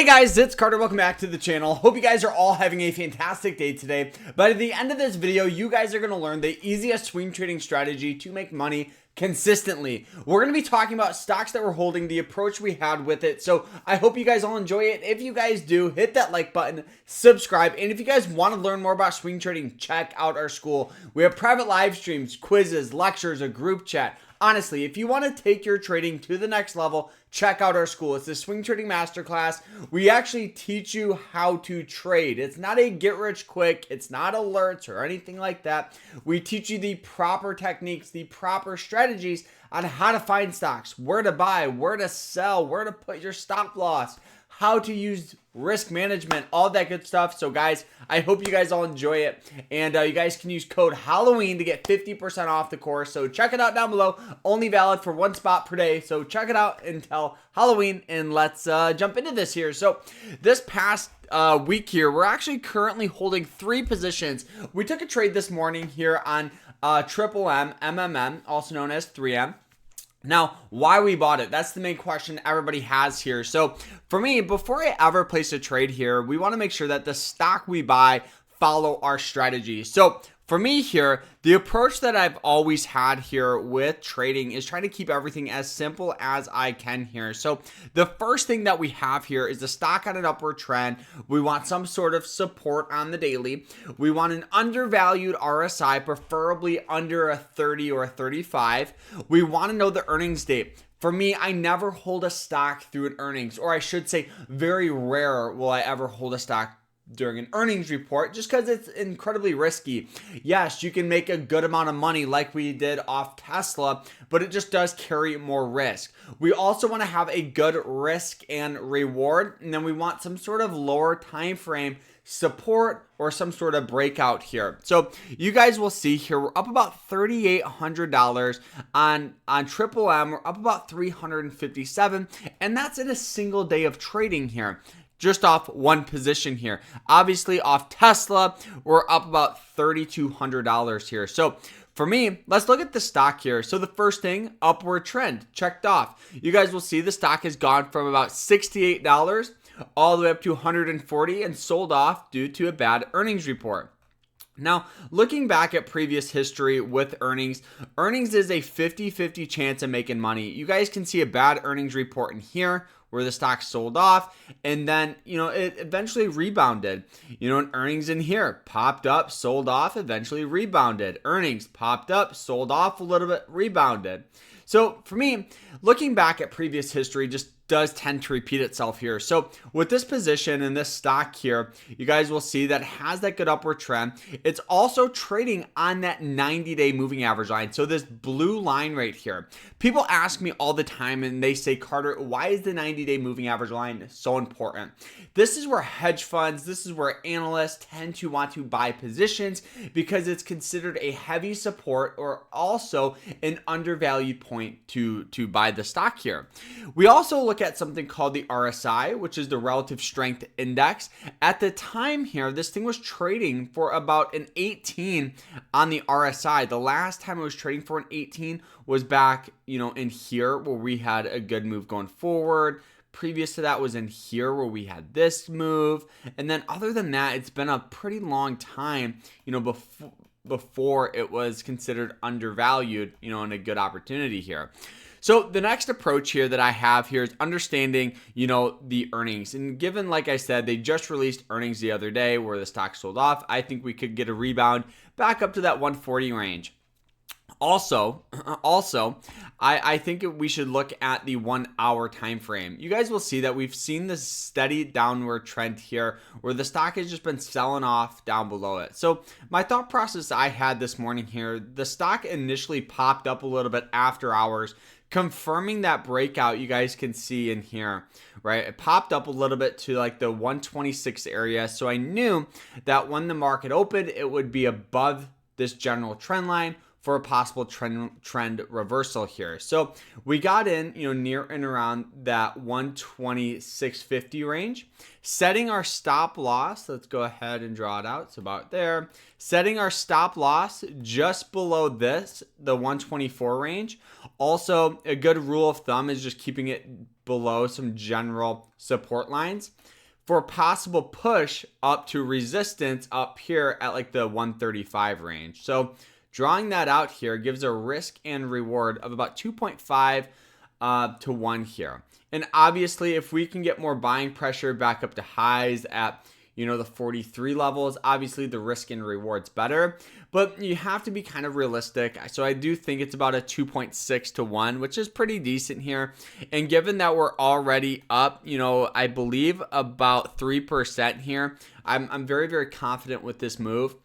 Guys, it's Carter. Welcome back to the channel. Hope you guys are all having a fantastic day today. But at the end of this video, you guys are going to learn the easiest swing trading strategy to make money consistently. We're going to be talking about stocks that we're holding, the approach we had with it. So I hope you guys all enjoy it. If you guys do, hit that like button, subscribe. And if you guys want to learn more about swing trading, check out our school. We have private live streams, quizzes, lectures, a group chat. Honestly, if you want to take your trading to the next level, check out our school. It's the Swing Trading Masterclass. We actually teach you how to trade. It's not a get rich quick. It's not alerts or anything like that. We teach you the proper techniques, the proper strategies on how to find stocks, where to buy, where to sell, where to put your stop loss, how to use risk management, all that good stuff. So guys, I hope you guys all enjoy it. And you guys can use code Halloween to get 50% off the course. So check it out down below. Only valid for one spot per day. So check it out until Halloween, and let's jump into this here. So this past week here, we're actually currently holding 3 positions. We took a trade this morning here on Triple M, MMM, also known as 3M. Now, why we bought it, that's the main question everybody has here. So for me, before I ever place a trade here, we want to make sure that the stock we buy follow our strategy. So for me here, the approach that I've always had here with trading is trying to keep everything as simple as I can here. So the first thing that we have here is the stock on an upward trend. We want some sort of support on the daily. We want an undervalued RSI, preferably under a 30 or a 35. We want to know the earnings date. For me, I never hold a stock through an earnings, or I should say very rare will I ever hold a stock during an earnings report, just because it's incredibly risky. Yes, you can make a good amount of money like we did off Tesla, but it just does carry more risk. We also want to have a good risk and reward, and then we want some sort of lower time frame support or some sort of breakout here. So you guys will see here, we're up about $3,800 on Triple M. We're up about $357, and that's in a single day of trading here. Just off one position here. Obviously off Tesla, we're up about $3,200 here. So for me, let's look at the stock here. So the first thing, upward trend, checked off. You guys will see the stock has gone from about $68 all the way up to $140 and sold off due to a bad earnings report. Now, looking back at previous history with earnings is a 50-50 chance of making money. You guys can see a bad earnings report in here where the stock sold off, and then, it eventually rebounded. And earnings in here popped up, sold off, eventually rebounded. Earnings popped up, sold off a little bit, rebounded. So for me, looking back at previous history just does tend to repeat itself here. So with this position and this stock here, you guys will see that has that good upward trend. It's also trading on that 90-day moving average line. So this blue line right here. People ask me all the time and they say, Carter, why is the 90-day moving average line so important? This is where hedge funds, this is where analysts tend to want to buy positions because it's considered a heavy support or also an undervalued point to buy the stock here. We also look at something called the RSI, which is the relative strength index. At the time here, this thing was trading for about an 18 on the RSI. The last time it was trading for an 18 was back, in here where we had a good move going forward. Previous to that was in here where we had this move. And then other than that, it's been a pretty long time, before it was considered undervalued, and a good opportunity here. So the next approach here that I have here is understanding, the earnings. And given, like I said, they just released earnings the other day where the stock sold off, I think we could get a rebound back up to that 140 range. Also, I think we should look at the 1 hour time frame. You guys will see that we've seen this steady downward trend here where the stock has just been selling off down below it. So my thought process I had this morning here, the stock initially popped up a little bit after hours, confirming that breakout you guys can see in here, right? It popped up a little bit to like the 126 area. So I knew that when the market opened, it would be above this general trend line for a possible trend reversal here. So we got in, near and around that 126.50 range, setting our stop loss. Let's go ahead and draw it out. It's about there. Setting our stop loss just below this, the 124 range. Also, a good rule of thumb is just keeping it below some general support lines. for a possible push up to resistance up here at like the 135 range. So drawing that out here gives a risk and reward of about 2.5 to 1 here. And obviously, if we can get more buying pressure back up to highs at, you know, the 43 levels, obviously the risk and reward's better, but you have to be kind of realistic. So I do think it's about a 2.6 to 1, which is pretty decent here. And given that we're already up, you know, I believe about 3% here, I'm very, very confident with this move.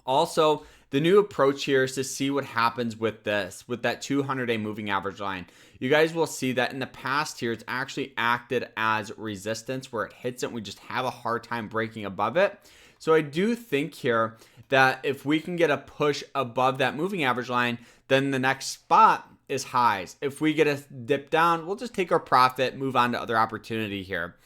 Also, the new approach here is to see what happens with this, with that 200-day moving average line. You guys will see that in the past here, it's actually acted as resistance where it hits it. We just have a hard time breaking above it. So I do think here that if we can get a push above that moving average line, then the next spot is highs. If we get a dip down, we'll just take our profit, move on to other opportunity here.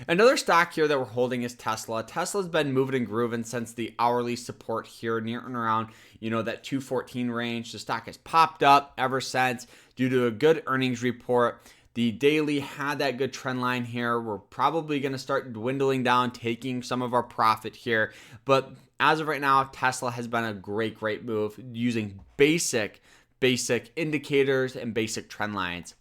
Another stock here that we're holding is Tesla. Tesla's been moving and grooving since the hourly support here near and around, you know, that 214 range. The stock has popped up ever since due to a good earnings report. The daily had that good trend line here. We're probably going to start dwindling down, taking some of our profit here. But as of right now, Tesla has been a great move using basic indicators and basic trend lines.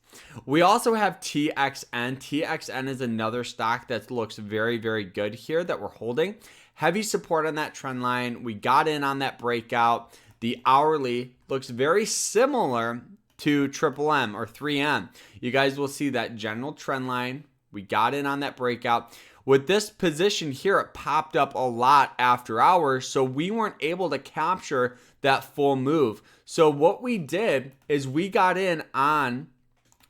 We also have TXN. TXN is another stock that looks very good here that we're holding. Heavy support on that trend line. We got in on that breakout. The hourly looks very similar to Triple M or 3M. You guys will see that general trend line. We got in on that breakout. With this position here, it popped up a lot after hours, so we weren't able to capture that full move. So what we did is we got in on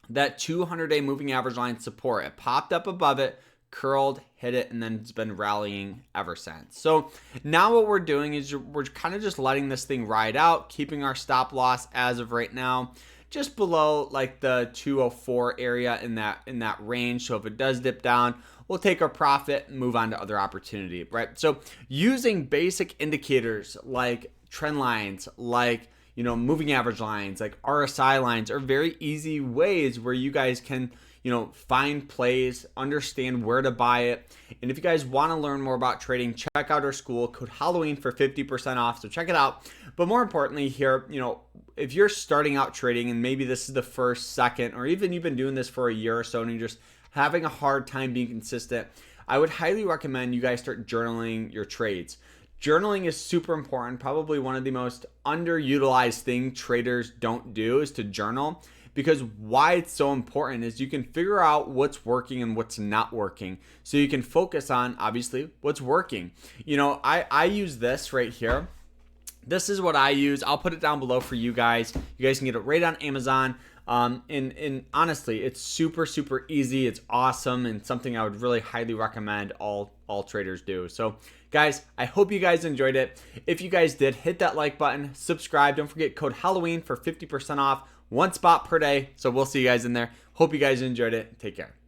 that 200-day moving average line support. It popped up above it, curled, hit it, and then it's been rallying ever since. So now what we're doing is we're kind of just letting this thing ride out, keeping our stop loss as of right now just below like the 204 area in that range. So if it does dip down, we'll take our profit and move on to other opportunity, right? So using basic indicators like trend lines, like, you know, moving average lines, like RSI lines, are very easy ways where you guys can, you know, find plays, understand where to buy it. And if you guys want to learn more about trading, check out our school, code Halloween for 50% off. So check it out. But more importantly here, you know, if you're starting out trading and maybe this is the first, second, or even you've been doing this for a year or so and you're just having a hard time being consistent, I would highly recommend you guys start journaling your trades. Journaling is super important. Probably one of the most underutilized things traders don't do is to journal, because why it's so important is you can figure out what's working and what's not working. So you can focus on obviously what's working. You know, I use this right here. This is what I use. I'll put it down below for you guys. You guys can get it right on Amazon. And honestly, it's super easy. It's awesome and something I would really highly recommend all traders do. So guys, I hope you guys enjoyed it. If you guys did, hit that like button, subscribe. Don't forget code Halloween for 50% off, one spot per day. So we'll see you guys in there. Hope you guys enjoyed it. Take care.